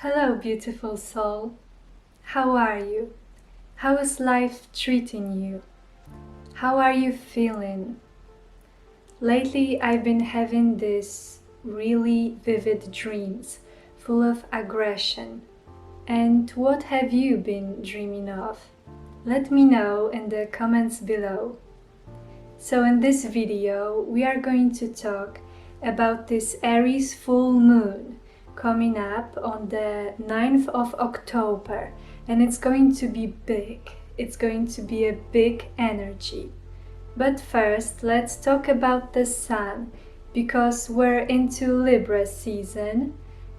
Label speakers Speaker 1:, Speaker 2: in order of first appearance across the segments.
Speaker 1: Hello, beautiful soul. How are you? How is life treating you? How are you feeling? Lately, I've been having these really vivid dreams, full of aggression. And what have you been dreaming of? Let me know in the comments below. So in this video, we are going to talk about this Aries Full Moon coming up on the 9th of October, and it's going to be big. It's going to be a big energy. But first, let's talk about the Sun, because we're into Libra season,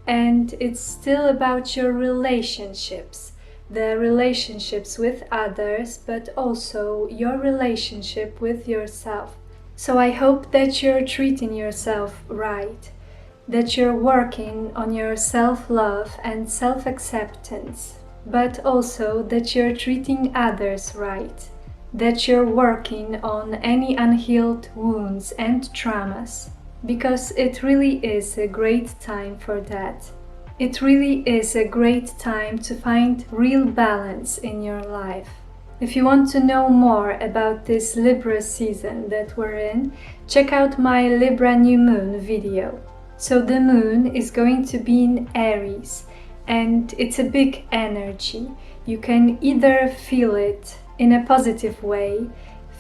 Speaker 1: and it's still about your relationships. The relationships with others, but also your relationship with yourself. So I hope that you're treating yourself right, that you're working on your self-love and self-acceptance, but also that you're treating others right, that you're working on any unhealed wounds and traumas, because it really is a great time for that. It really is a great time to find real balance in your life. If you want to know more about this Libra season that we're in, check out my Libra new moon video. So the moon is going to be in Aries, and it's a big energy. You can either feel it in a positive way,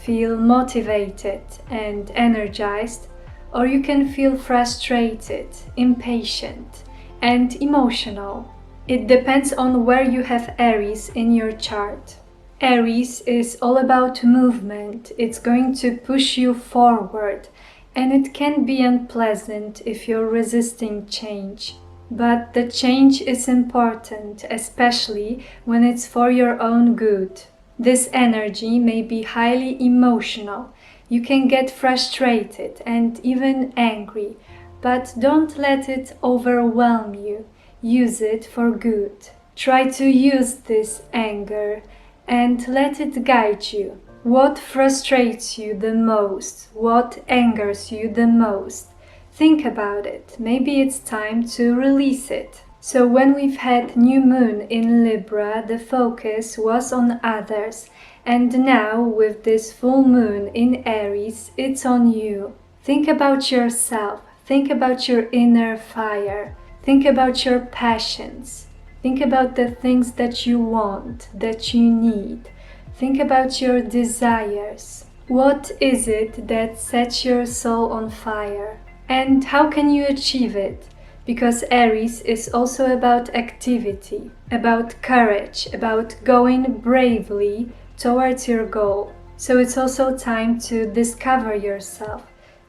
Speaker 1: feel motivated and energized, or you can feel frustrated, impatient, and emotional. It depends on where you have Aries in your chart. Aries is all about movement. It's going to push you forward, and it can be unpleasant if you're resisting change. But the change is important, especially when it's for your own good. This energy may be highly emotional. You can get frustrated and even angry, but don't let it overwhelm you. Use it for good. Try to use this anger and let it guide you. What frustrates you the most? What angers you the most? Think about it. Maybe it's time to release it. So when we've had new moon in Libra, the focus was on others. And now with this full moon in Aries, it's on you. Think about yourself. Think about your inner fire. Think about your passions. Think about the things that you want, that you need. Think about your desires. What is it that sets your soul on fire? And how can you achieve it? Because Aries is also about activity, about courage, about going bravely towards your goal. So it's also time to discover yourself,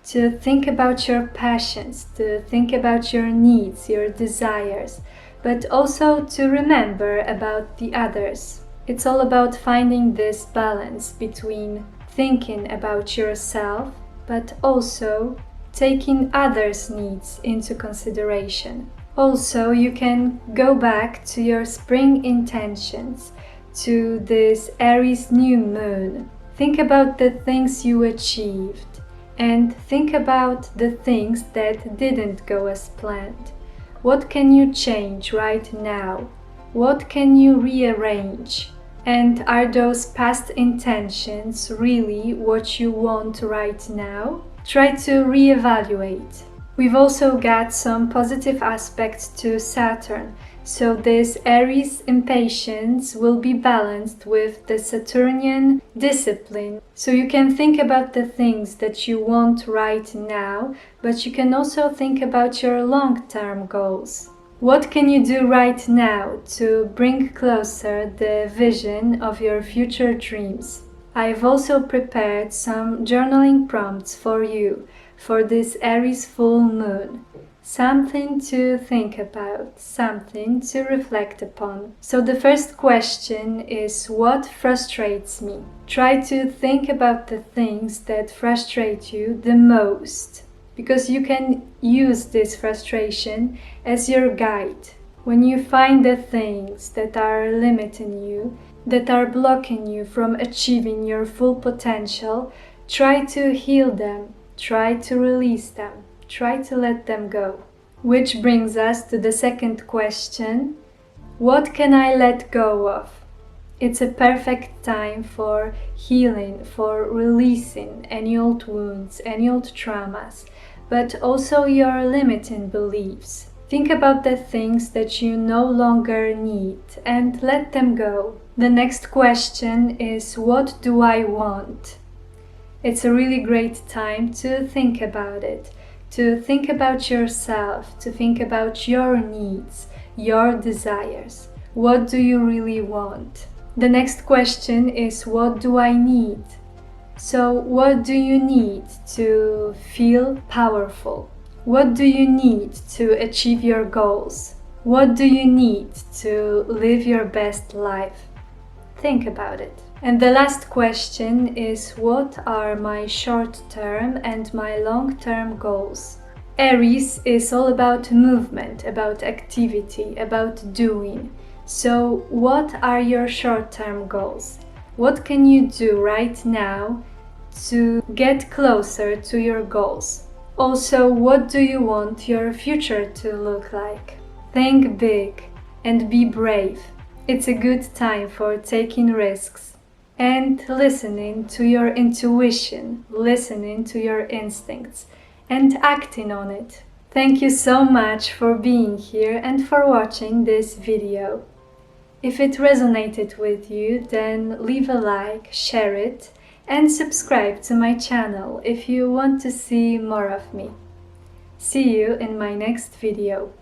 Speaker 1: to think about your passions, to think about your needs, your desires, but also to remember about the others. It's all about finding this balance between thinking about yourself, but also taking others' needs into consideration. Also, you can go back to your spring intentions, to this Aries new moon. Think about the things you achieved, and think about the things that didn't go as planned. What can you change right now? What can you rearrange? And are those past intentions really what you want right now? Try to reevaluate. We've also got some positive aspects to Saturn, so this Aries impatience will be balanced with the Saturnian discipline. So you can think about the things that you want right now, but you can also think about your long-term goals. What can you do right now to bring closer the vision of your future dreams? I've also prepared some journaling prompts for you for this Aries full moon. Something to think about, something to reflect upon. So the first question is, what frustrates me? Try to think about the things that frustrate you the most, because you can use this frustration as your guide. When you find the things that are limiting you, that are blocking you from achieving your full potential, try to heal them, try to release them, try to let them go. Which brings us to the second question. What can I let go of? It's a perfect time for healing, for releasing any old wounds, any old traumas, but also your limiting beliefs. Think about the things that you no longer need and let them go. The next question is, what do I want? It's a really great time to think about it, to think about yourself, to think about your needs, your desires. What do you really want? The next question is, what do I need? So, what do you need to feel powerful? What do you need to achieve your goals? What do you need to live your best life? Think about it. And the last question is, what are my short-term and my long-term goals? Aries is all about movement, about activity, about doing. So, what are your short-term goals? What can you do right now to get closer to your goals? Also, what do you want your future to look like? Think big and be brave. It's a good time for taking risks and listening to your intuition, listening to your instincts, and acting on it. Thank you so much for being here and for watching this video. If it resonated with you, then leave a like, share it, and subscribe to my channel if you want to see more of me. See you in my next video.